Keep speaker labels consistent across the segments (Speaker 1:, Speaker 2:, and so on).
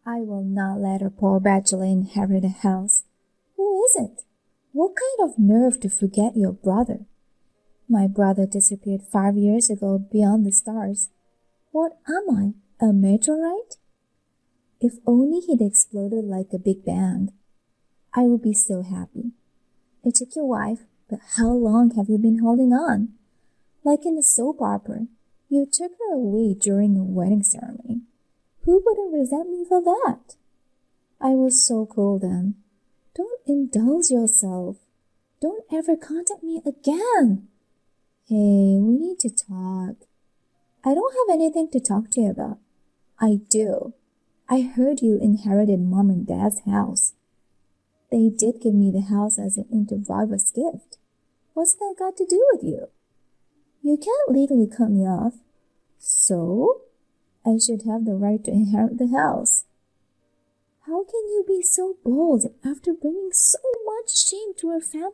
Speaker 1: I will not let a poor bachelor inherit a house. Who is it? What kind of nerve to forget your brother? My brother disappeared 5 years ago beyond the stars. What am I, a meteorite? If only he'd exploded like a big bang. I would be so happy. I took your wife, but how long have you been holding on? Like in a soap opera, you took her away during a wedding ceremony. Who wouldn't resent me for that? I was so cool then. Don't indulge yourself. Don't ever contact me again. Hey, we need to talk. I don't have anything to talk to you about. I do. I heard you inherited Mom and Dad's house. They did give me the house as an inter-virus gift. What's that got to do with you? You can't legally cut me off. So, I should have the right to inherit the house. How can you be so bold after bringing so much shame to our family?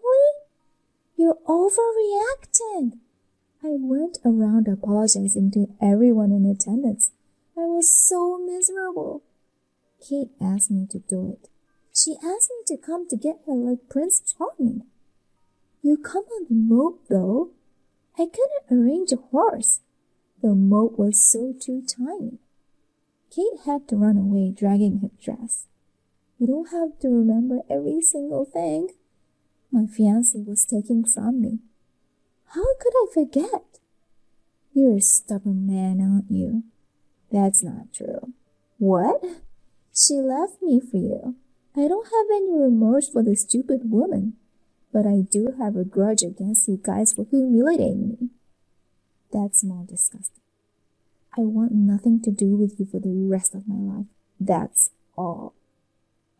Speaker 1: You're overreacting. I went around apologizing to everyone in attendance. I was so miserable. Kate asked me to do it. She asked me to come to get her like Prince Charming. You come on the moat, though. I couldn't arrange a horse. The moat was so too tiny. Kate had to run away, dragging her dress. You don't have to remember every single thing my fiancé was taking from me. How could I forget? You're a stubborn man, aren't you? That's not true. What? She left me for you. I don't have any remorse for the stupid woman, but I do have a grudge against you guys for humiliating me. That's more disgusting. I want nothing to do with you for the rest of my life. That's all.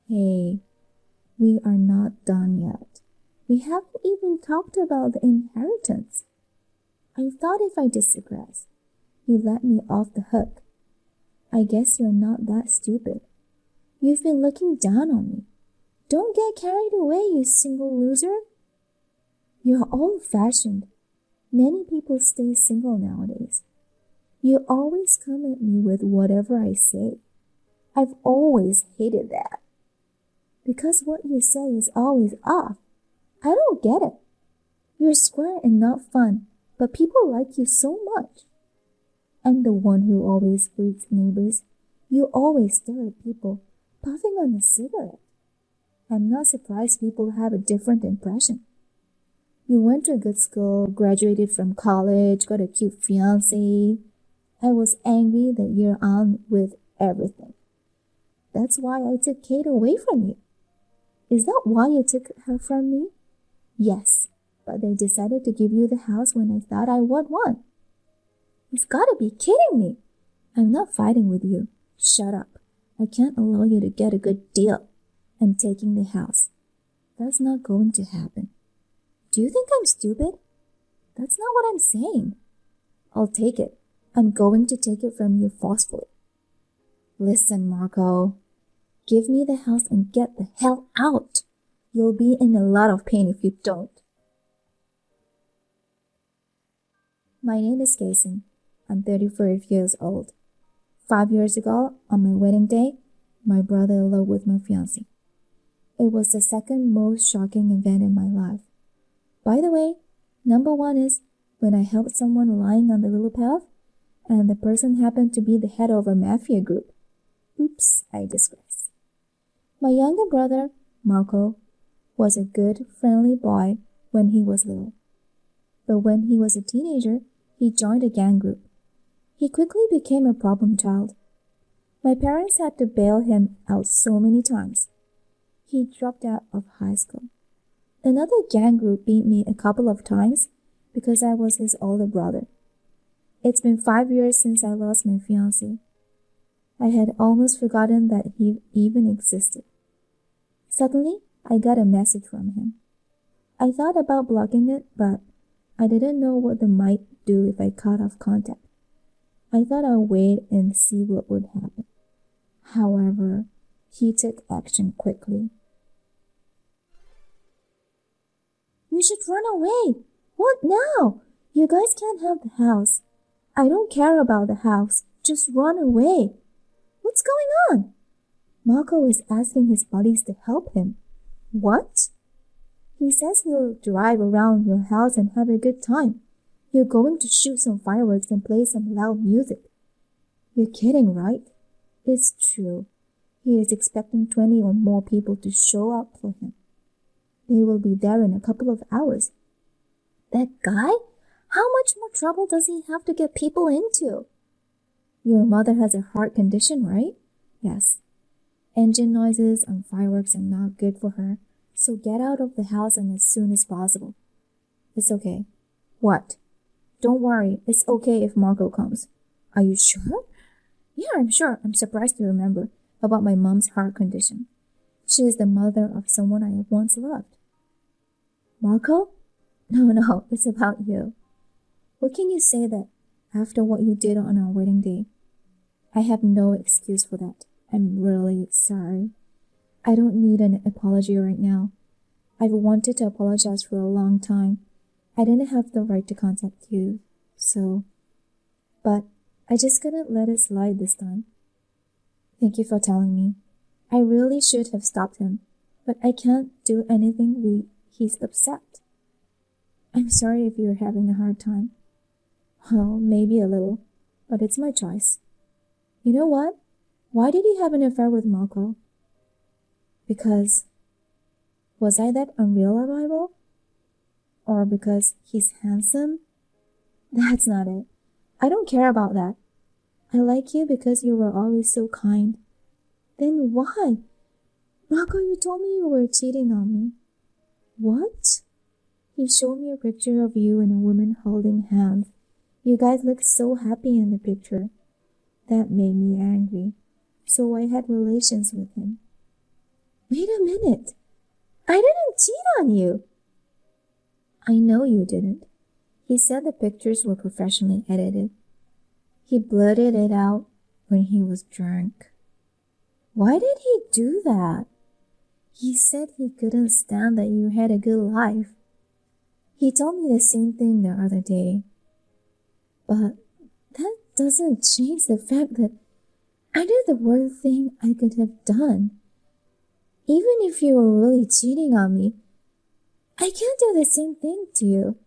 Speaker 1: Hey, we are not done yet. We haven't even talked about the inheritance. I thought if I digress, you let me off the hook. I guess you're not that stupid. You've been looking down on me. Don't get carried away, you single loser. You're old-fashioned. Many people stay single nowadays. You always come at me with whatever I say. I've always hated that. Because what you say is always off. I don't get it. You're square and not fun, but people like you so much. I'm the one who always greets neighbors. You always stare at people, puffing on a cigarette. I'm not surprised people have a different impression. You went to a good school, graduated from college, got a cute fiancé. I was angry that you're on with everything. That's why I took Kate away from you. Is that why you took her from me? Yes, but they decided to give you the house when I thought I would one. You've got to be kidding me. I'm not fighting with you. Shut up. I can't allow you to get a good deal. I'm taking the house. That's not going to happen. Do you think I'm stupid? That's not what I'm saying. I'll take it. I'm going to take it from you forcefully. Listen, Marco. Give me the house and get the hell out. You'll be in a lot of pain if you don't. My name is Jason. I'm 35 years old. 5 years ago, on my wedding day, my brother eloped with my fiancée. It was the second most shocking event in my life. By the way, number one is when I helped someone lying on the little path, and the person happened to be the head of a mafia group. Oops, I digress. My younger brother, Marco, was a good, friendly boy when he was little. But when he was a teenager, he joined a gang group. He quickly became a problem child. My parents had to bail him out so many times. He dropped out of high school. Another gang group beat me a couple of times because I was his older brother. It's been 5 years since I lost my fiancé. I had almost forgotten that he even existed. Suddenly, I got a message from him. I thought about blocking it, but I didn't know what they might do if I cut off contact. I thought I'd wait and see what would happen. However, he took action quickly. You should run away. What now? You guys can't have the house. I don't care about the house. Just run away. What's going on? Marco is asking his buddies to help him. What? He says he'll drive around your house and have a good time. You're going to shoot some fireworks and play some loud music. You're kidding, right? It's true. He is expecting 20 or more people to show up for him. They will be there in a couple of hours. That guy? How much more trouble does he have to get people into? Your mother has a heart condition, right? Yes. Engine noises and fireworks are not good for her, so get out of the house and as soon as possible. It's okay. What? Don't worry, it's okay if Marco comes. Are you sure? Yeah, I'm sure. I'm surprised to remember about my mom's heart condition. She is the mother of someone I once loved. Marco? No, it's about you. What can you say that after what you did on our wedding day? I have no excuse for that. I'm really sorry. I don't need an apology right now. I've wanted to apologize for a long time. I didn't have the right to contact you, so... But I just couldn't let it slide this time. Thank you for telling me. I really should have stopped him, but I can't do anything he's upset. I'm sorry if you're having a hard time. Well, maybe a little, but it's my choice. You know what? Why did you have an affair with Marco? Because... Was I that unreliable? Or because he's handsome? That's not it. I don't care about that. I like you because you were always so kind. Then why? Marco, you told me you were cheating on me. What? He showed me a picture of you and a woman holding hands. You guys looked so happy in the picture. That made me angry. So I had relations with him. Wait a minute. I didn't cheat on you. I know you didn't. He said the pictures were professionally edited. He blurted it out when he was drunk. Why did he do that? He said he couldn't stand that you had a good life. He told me the same thing the other day. But that doesn't change the fact that I did the worst thing I could have done. Even if you were really cheating on me, I can't do the same thing to you.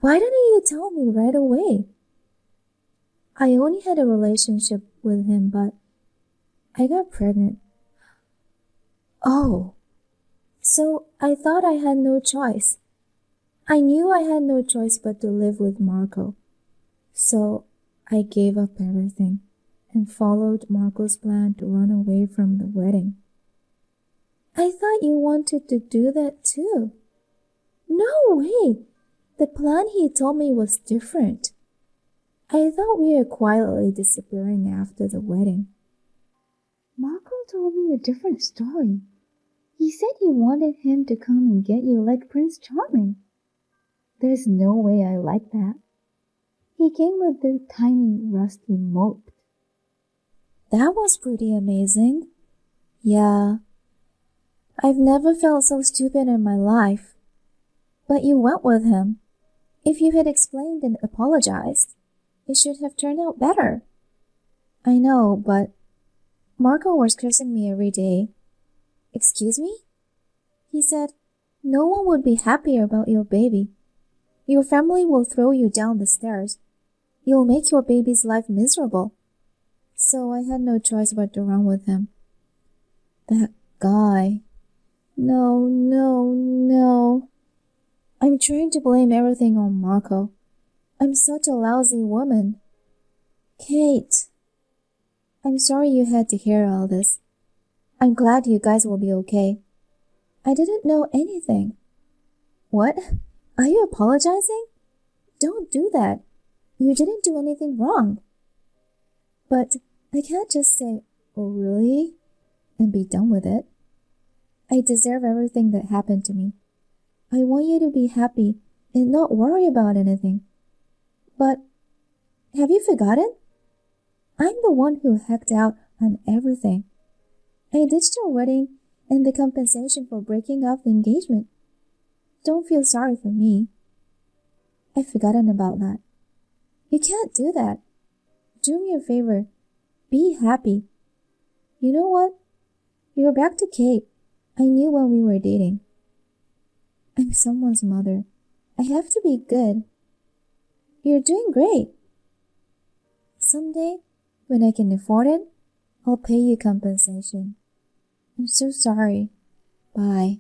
Speaker 1: Why didn't you tell me right away? I only had a relationship with him, but I got pregnant. Oh, so I thought I had no choice. I knew I had no choice but to live with Marco. So I gave up everything and followed Marco's plan to run away from the wedding. I thought you wanted to do that too. No way! The plan he told me was different. I thought we were quietly disappearing after the wedding. Marco told me a different story. He said you wanted him to come and get you like Prince Charming. There's no way I like that. He came with the tiny rusty moped. That was pretty amazing. Yeah. I've never felt so stupid in my life. But you went with him. If you had explained and apologized, it should have turned out better. I know, but Marco was cursing me every day. Excuse me? He said, no one would be happier about your baby. Your family will throw you down the stairs. You'll make your baby's life miserable. So I had no choice but to run with him. That guy. No. I'm trying to blame everything on Marco. I'm such a lousy woman. Kate. I'm sorry you had to hear all this. I'm glad you guys will be okay. I didn't know anything. What? Are you apologizing? Don't do that. You didn't do anything wrong. But I can't just say, oh really? And be done with it. I deserve everything that happened to me. I want you to be happy and not worry about anything. But have you forgotten? I'm the one who hecked out on everything. I ditched our wedding and the compensation for breaking off the engagement. Don't feel sorry for me. I've forgotten about that. You can't do that. Do me a favor. Be happy. You know what? You're back to Kate. I knew when we were dating. I'm someone's mother. I have to be good. You're doing great. Someday, when I can afford it, I'll pay you compensation. I'm so sorry. Bye.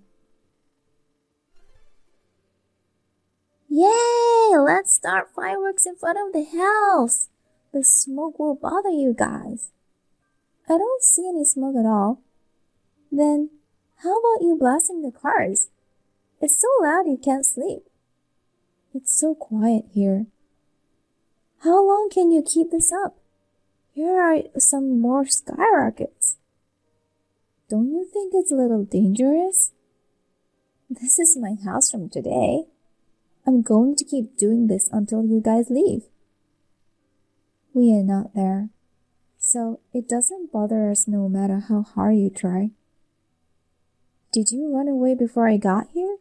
Speaker 1: Yay! Let's start fireworks in front of the house. The smoke will bother you guys. I don't see any smoke at all. Then, how about you blasting the cars? It's so loud you can't sleep. It's so quiet here. How long can you keep this up? Here are some more skyrockets. Don't you think it's a little dangerous? This is my house from today. I'm going to keep doing this until you guys leave. We are not there, so it doesn't bother us no matter how hard you try. Did you run away before I got here?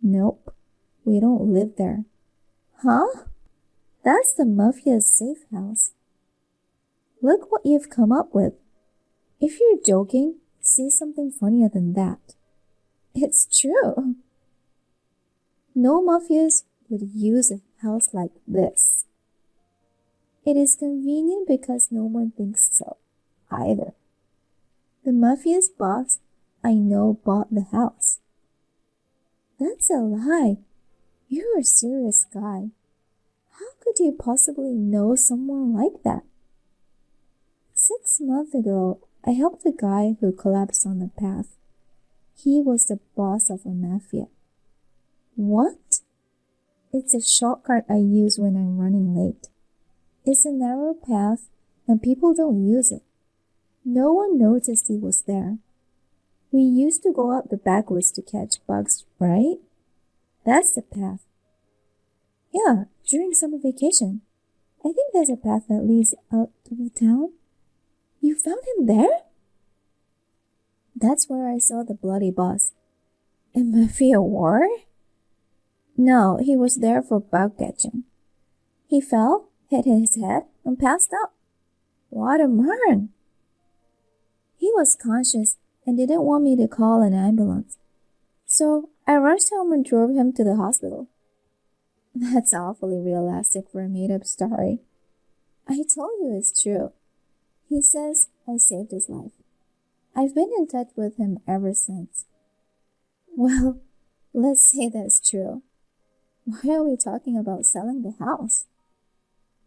Speaker 1: Nope, we don't live there. Huh? That's the mafia's safe house. Look what you've come up with. If you're joking, say something funnier than that. It's true. No mafias would use a house like this. It is convenient because no one thinks so, either. The mafia's boss, I know, bought the house. That's a lie. You're a serious guy. How could you possibly know someone like that? 6 months ago, I helped a guy who collapsed on the path. He was the boss of a mafia. What? It's a shortcut I use when I'm running late. It's a narrow path and people don't use it. No one noticed he was there. We used to go up the back roads to catch bugs, right? That's the path. Yeah, during summer vacation. I think there's a path that leads out of the town. You found him there? That's where I saw the bloody boss. A mafia war? No, he was there for bug catching. He fell, hit his head, and passed out. What a man! He was conscious and didn't want me to call an ambulance. So I rushed home and drove him to the hospital. That's awfully realistic for a made-up story. I told you it's true. He says I saved his life. I've been in touch with him ever since. Well, let's say that's true. Why are we talking about selling the house?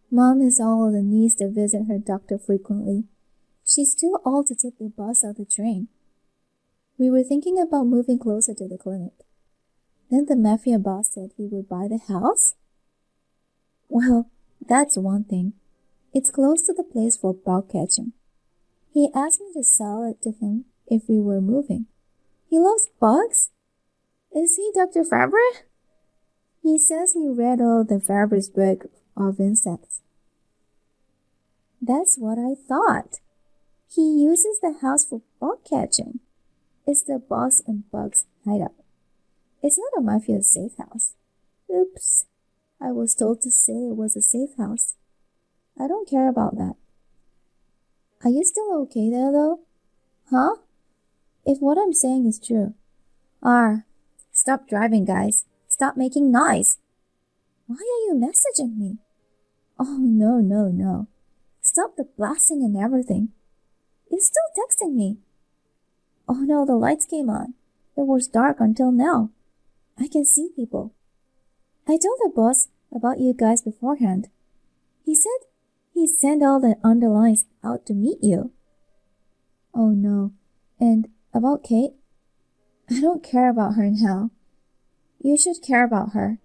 Speaker 1: Mom is all and needs to visit her doctor frequently. She's too old to take the bus or the train. We were thinking about moving closer to the clinic. Then the mafia boss said he would buy the house? Well, that's one thing. It's close to the place for bug catching. He asked me to sell it to him if we were moving. He loves bugs? Is he Dr. Fabre? He says he read all the Fabre's book of insects. That's what I thought. He uses the house for bug catching. It's the boss and bugs hideout. It's not a mafia's safe house. Oops. I was told to say it was a safe house. I don't care about that. Are you still okay there, though? Huh? If what I'm saying is true. Stop driving, guys. Stop making noise. Why are you messaging me? Oh, no. Stop the blasting and everything. You're still texting me. Oh no, the lights came on. It was dark until now. I can see people. I told the boss about you guys beforehand. He said he sent all the underlines out to meet you. Oh no. And about Kate? I don't care about her now. You should care about her.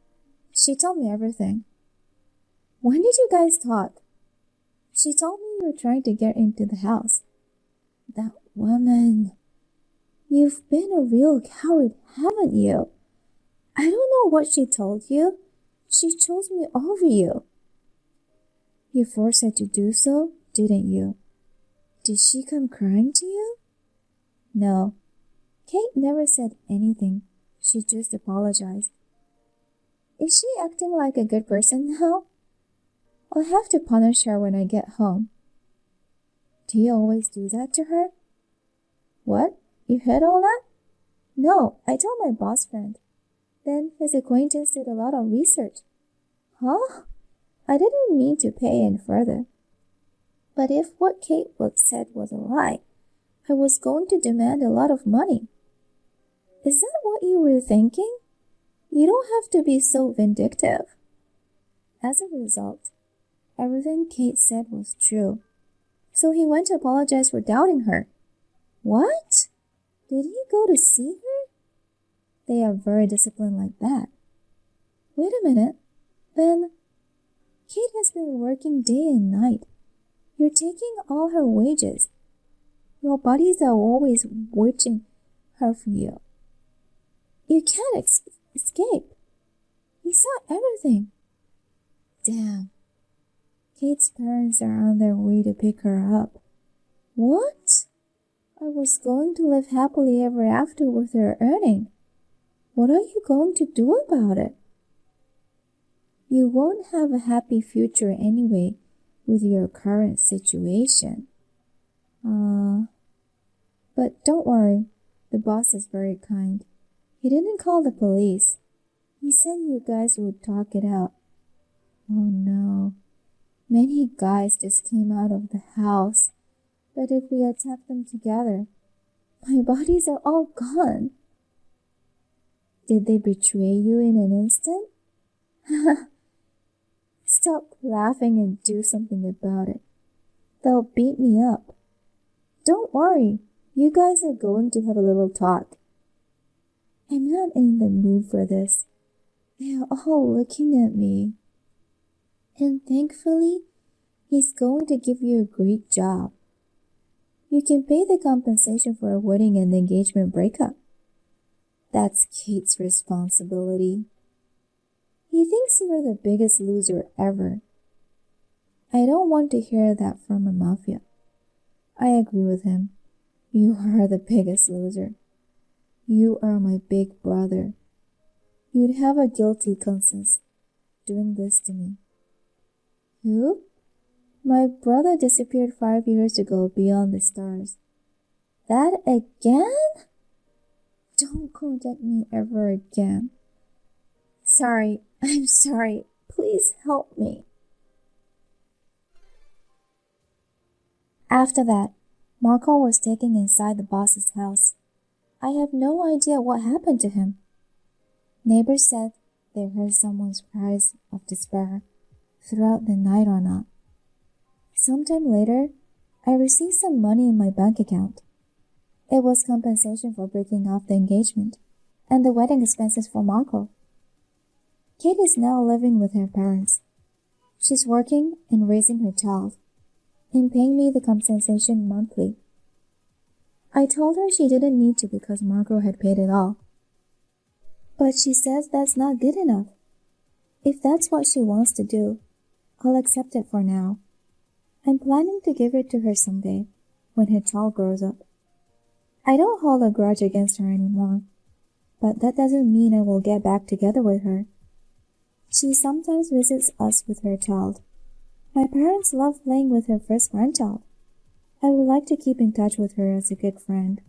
Speaker 1: She told me everything. When did you guys talk? She told me you were trying to get into the house. That woman. You've been a real coward, haven't you? I don't know what she told you. She chose me over you. You forced her to do so, didn't you? Did she come crying to you? No. Kate never said anything. She just apologized. Is she acting like a good person now? I'll have to punish her when I get home. Do you always do that to her? What? You heard all that? No, I told my boss friend. Then his acquaintance did a lot of research. Huh? I didn't mean to pay any further. But if what Kate said was a lie, I was going to demand a lot of money. Is that what you were thinking? You don't have to be so vindictive. As a result, everything Kate said was true. So he went to apologize for doubting her. What? Did he go to see her? They are very disciplined like that. Wait a minute. Then, Kate has been working day and night. You're taking all her wages. Your buddies are always watching her for you. You can't escape. He saw everything. Damn. Kate's parents are on their way to pick her up. What? I was going to live happily ever after with her earning. What are you going to do about it? You won't have a happy future anyway with your current situation. But don't worry, the boss is very kind. He didn't call the police. He said you guys would talk it out. Oh no, many guys just came out of the house. But if we attack them together, my bodies are all gone. Did they betray you in an instant? Stop laughing and do something about it. They'll beat me up. Don't worry, you guys are going to have a little talk. I'm not in the mood for this. They are all looking at me. And thankfully, he's going to give you a great job. You can pay the compensation for a wedding and engagement breakup. That's Kate's responsibility. He thinks you're the biggest loser ever. I don't want to hear that from a mafia. I agree with him. You are the biggest loser. You are my big brother. You'd have a guilty conscience doing this to me. Who? My brother disappeared 5 years ago beyond the stars. That again? Don't contact me ever again. Sorry, I'm sorry. Please help me. After that, Marco was taken inside the boss's house. I have no idea what happened to him. Neighbors said they heard someone's cries of despair throughout the night or not. Sometime later, I received some money in my bank account. It was compensation for breaking off the engagement and the wedding expenses for Marco. Kate is now living with her parents. She's working and raising her child and paying me the compensation monthly. I told her she didn't need to because Marco had paid it all. But she says that's not good enough. If that's what she wants to do, I'll accept it for now. I'm planning to give it to her someday, when her child grows up. I don't hold a grudge against her anymore, but that doesn't mean I will get back together with her. She sometimes visits us with her child. My parents love playing with her first grandchild. I would like to keep in touch with her as a good friend.